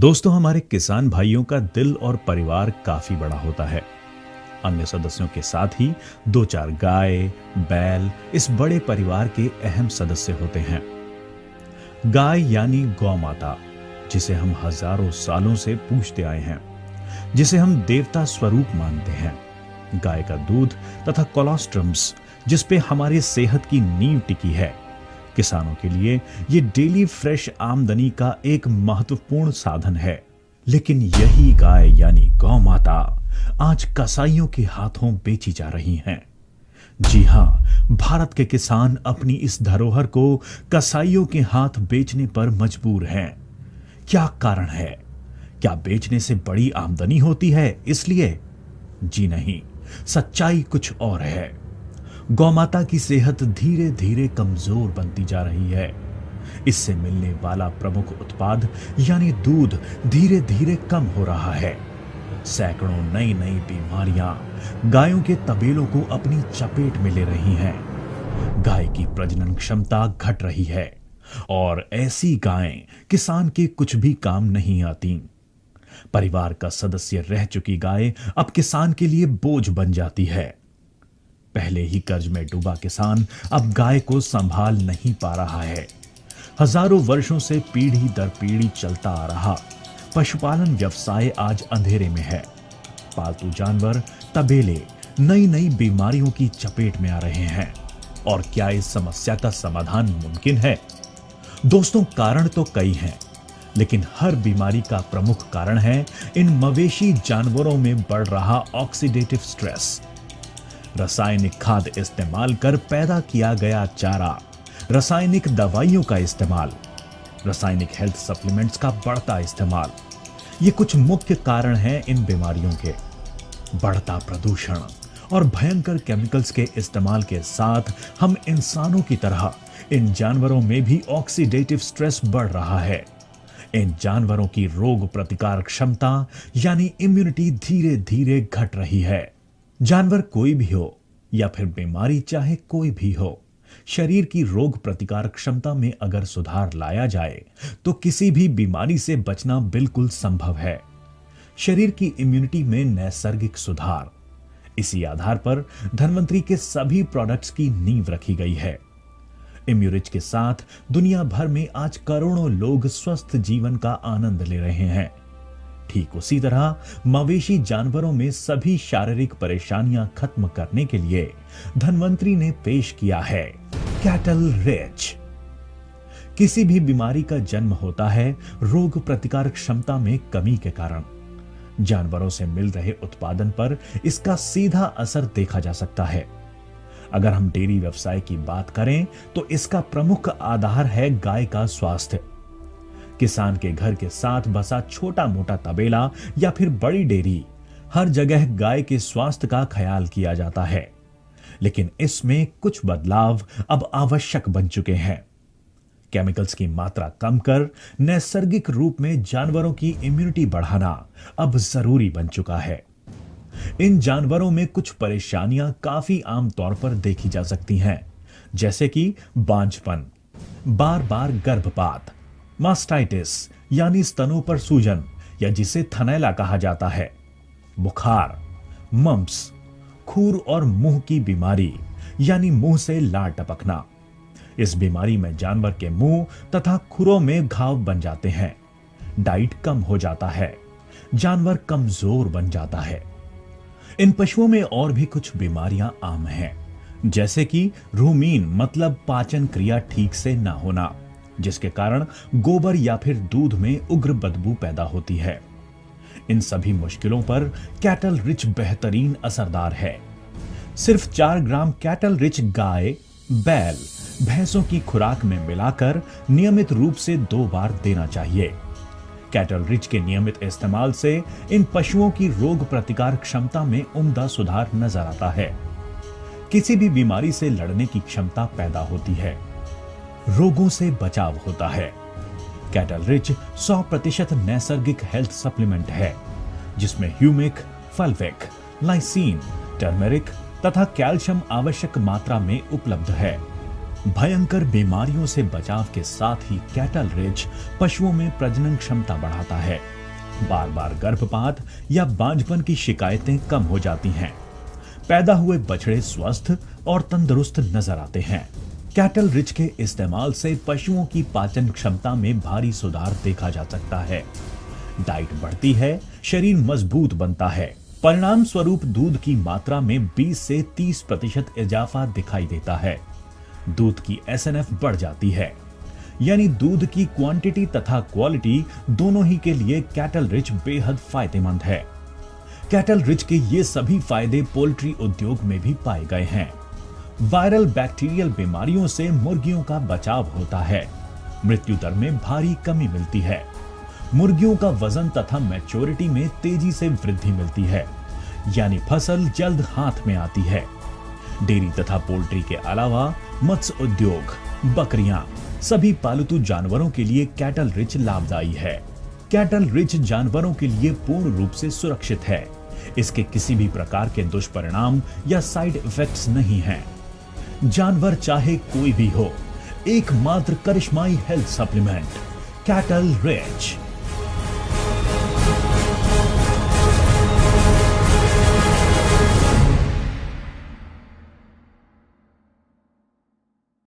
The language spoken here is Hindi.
दोस्तों, हमारे किसान भाइयों का दिल और परिवार काफी बड़ा होता है। अन्य सदस्यों के साथ ही दो चार गाय, बैल इस बड़े परिवार के अहम सदस्य होते हैं। गाय यानी गौ माता, जिसे हम हजारों सालों से पूजते आए हैं, जिसे हम देवता स्वरूप मानते हैं। गाय का दूध तथा कोलोस्ट्रम्स, जिस पे हमारी सेहत की नींव टिकी है। किसानों के लिए ये डेली फ्रेश आमदनी का एक महत्वपूर्ण साधन है। लेकिन यही गाय यानी गौ माता आज कसाईयों के हाथों बेची जा रही हैं। जी हां, भारत के किसान अपनी इस धरोहर को कसाईयों के हाथ बेचने पर मजबूर हैं। क्या कारण है? क्या बेचने से बड़ी आमदनी होती है इसलिए? जी नहीं, सच्चाई कुछ और है। गौमाता की सेहत धीरे धीरे कमजोर बनती जा रही है। इससे मिलने वाला प्रमुख उत्पाद यानी दूध धीरे धीरे कम हो रहा है। सैकड़ों नई नई बीमारियां गायों के तबेलों को अपनी चपेट में ले रही हैं। गाय की प्रजनन क्षमता घट रही है और ऐसी गायें किसान के कुछ भी काम नहीं आती। परिवार का सदस्य रह चुकी गाय अब किसान के लिए बोझ बन जाती है। पहले ही कर्ज में डूबा किसान अब गाय को संभाल नहीं पा रहा है। हजारों वर्षों से पीढ़ी दर पीढ़ी चलता आ रहा पशुपालन व्यवसाय आज अंधेरे में है। पालतू जानवर, तबेले नई नई बीमारियों की चपेट में आ रहे हैं। और क्या इस समस्या का समाधान मुमकिन है? दोस्तों, कारण तो कई हैं, लेकिन हर बीमारी का प्रमुख कारण है इन मवेशी जानवरों में बढ़ रहा ऑक्सीडेटिव स्ट्रेस। रासायनिक खाद इस्तेमाल कर पैदा किया गया चारा, रासायनिक दवाइयों का इस्तेमाल, रासायनिक हेल्थ सप्लीमेंट्स का बढ़ता इस्तेमाल, ये कुछ मुख्य कारण हैं इन बीमारियों के। बढ़ता प्रदूषण और भयंकर केमिकल्स के इस्तेमाल के साथ हम इंसानों की तरह इन जानवरों में भी ऑक्सीडेटिव स्ट्रेस बढ़ रहा है। इन जानवरों की रोग प्रतिकारक क्षमता यानी इम्यूनिटी धीरे धीरे घट रही है। जानवर कोई भी हो या फिर बीमारी चाहे कोई भी हो, शरीर की रोग प्रतिकारक क्षमता में अगर सुधार लाया जाए तो किसी भी बीमारी से बचना बिल्कुल संभव है। शरीर की इम्यूनिटी में नैसर्गिक सुधार, इसी आधार पर धन्वंतरी के सभी प्रोडक्ट्स की नींव रखी गई है। इम्यूरिच के साथ दुनिया भर में आज करोड़ों लोग स्वस्थ जीवन का आनंद ले रहे हैं। ठीक उसी तरह मवेशी जानवरों में सभी शारीरिक परेशानियां खत्म करने के लिए धन्वंतरी ने पेश किया है कैटल रिच। किसी भी बीमारी का जन्म होता है रोग प्रतिकारक क्षमता में कमी के कारण। जानवरों से मिल रहे उत्पादन पर इसका सीधा असर देखा जा सकता है। अगर हम डेयरी व्यवसाय की बात करें तो इसका प्रमुख आधार है गाय का स्वास्थ्य। किसान के घर के साथ बसा छोटा मोटा तबेला या फिर बड़ी डेयरी, हर जगह गाय के स्वास्थ्य का ख्याल किया जाता है। लेकिन इसमें कुछ बदलाव अब आवश्यक बन चुके हैं। केमिकल्स की मात्रा कम कर नैसर्गिक रूप में जानवरों की इम्यूनिटी बढ़ाना अब जरूरी बन चुका है। इन जानवरों में कुछ परेशानियां काफी आम तौर पर देखी जा सकती हैं, जैसे कि बांझपन, बार बार गर्भपात, मास्टाइटिस यानी स्तनों पर सूजन या जिसे थनैला कहा जाता है, बुखार, मम्प्स, खूर और मुंह की बीमारी यानी मुंह से लार टपकना। इस बीमारी में जानवर के मुंह तथा खुरों में घाव बन जाते हैं, डाइट कम हो जाता है, जानवर कमजोर बन जाता है। इन पशुओं में और भी कुछ बीमारियां आम हैं, जैसे कि रूमीन मतलब पाचन क्रिया ठीक से ना होना, जिसके कारण गोबर या फिर दूध में उग्र बदबू पैदा होती है। इन सभी मुश्किलों पर कैटल रिच बेहतरीन असरदार है। सिर्फ 4 ग्राम कैटल रिच गाय, बैल, भैंसों की खुराक में मिलाकर नियमित रूप से 2 बार देना चाहिए। कैटल रिच के नियमित इस्तेमाल से इन पशुओं की रोग प्रतिकार क्षमता में उम्दा सुधार नजर आता है। किसी भी बीमारी से लड़ने की क्षमता पैदा होती है, रोगों से बचाव होता है। कैटल रिच 100% नैसर्गिक हेल्थ सप्लीमेंट है, जिसमें ह्यूमिक, फल्विक, लाइसीन, टर्मेरिक तथा कैल्शियम आवश्यक मात्रा में उपलब्ध है। भयंकर बीमारियों से बचाव के साथ ही कैटल रिच पशुओं में प्रजनन क्षमता बढ़ाता है। बार बार गर्भपात या बांझपन की शिकायतें कम हो जाती हैं। पैदा हुए बछड़े स्वस्थ और तंदुरुस्त नजर आते हैं। कैटल रिच के इस्तेमाल से पशुओं की पाचन क्षमता में भारी सुधार देखा जा सकता है। डाइट बढ़ती है, शरीर मजबूत बनता है। परिणाम स्वरूप दूध की मात्रा में 20 से 30% इजाफा दिखाई देता है। दूध की एसएनएफ बढ़ जाती है, यानी दूध की क्वांटिटी तथा क्वालिटी दोनों ही के लिए कैटल रिच बेहद फायदेमंद है। कैटल रिच के ये सभी फायदे पोल्ट्री उद्योग में भी पाए गए हैं। वायरल बैक्टीरियल बीमारियों से मुर्गियों का बचाव होता है। मृत्यु दर में भारी कमी मिलती है। मुर्गियों का वजन तथा मैच्योरिटी में तेजी से वृद्धि मिलती है, यानी फसल जल्द हाथ में आती है। डेयरी तथा पोल्ट्री के अलावा मत्स्य उद्योग, बकरियां, सभी पालतू जानवरों के लिए कैटल रिच लाभदायी है। कैटल रिच जानवरों के लिए पूर्ण रूप से सुरक्षित है। इसके किसी भी प्रकार के दुष्परिणाम या साइड इफेक्ट्स नहीं हैं। जानवर चाहे कोई भी हो, एकमात्र करिश्माई हेल्थ सप्लीमेंट कैटल रिच।